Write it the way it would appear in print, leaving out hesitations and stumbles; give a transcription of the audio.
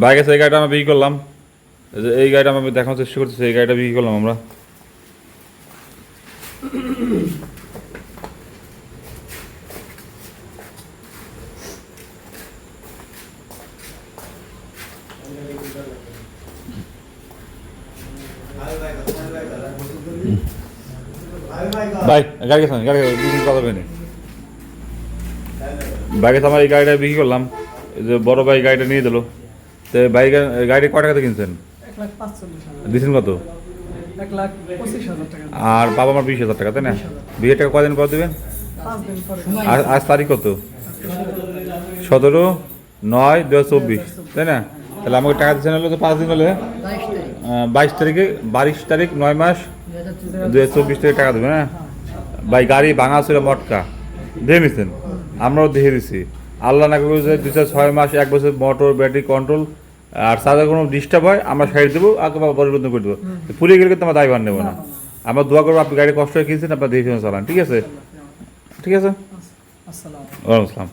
Bike আছে, এই গাড়িটা আমরা বিক্রি করলাম। এই গাড়িটা আমি দেখানোর চেষ্টা করতেছি, এই গাড়িটা বিক্রি করলাম আমরা। ভাই গাড়ি গেছে, গাড়ি কথা বলি। বাইকে আমার এই গাড়িটা বিক্রি করলাম, এই যে বড় ভাই গাড়িটা নিয়ে দিল। তো বাইক গাড়ি কয় টাকাতে কিনছেন? 1,45,000 দিচ্ছেন কত? 1,25,000 টাকা। আর বাবা আমার 20,000 টাকা, তাই না? 20,000 টাকা কদিন পর দেবেন? 5 দিন পরে। আজ তারিখ কত? 17/9/2024, তাই না? তাহলে আমাকে টাকা দিচ্ছেন হলো তো 5 দিন হলে 22 তারিখে, 22 তারিখ 9 মাস 2024 থেকে টাকা দেবে, হ্যাঁ? ভাই গাড়ি ভাঙা ছিল মটকা, দেখে নিচ্ছেন, আমরাও দেখে দিচ্ছি। আল্লাহ না করে যে 2-6 মাস 1 বছর মোটর ব্যাটারি কন্ট্রোল আর তাদের কোনো ডিস্টার্ব হয় আমরা সাইড দেবো, আগে পরিবর্তন করে দেবো। পুড়িয়ে গেলে কিন্তু আমরা দায়ভার নেবো না। আমরা দোয়া করবো আপনি গাড়ি কষ্ট হয়ে কিনছেন, আপনার দেখে চালান, ঠিক আছে? ঠিক আছে, আসসালাম। ওয়ালাইকুম আসসালাম।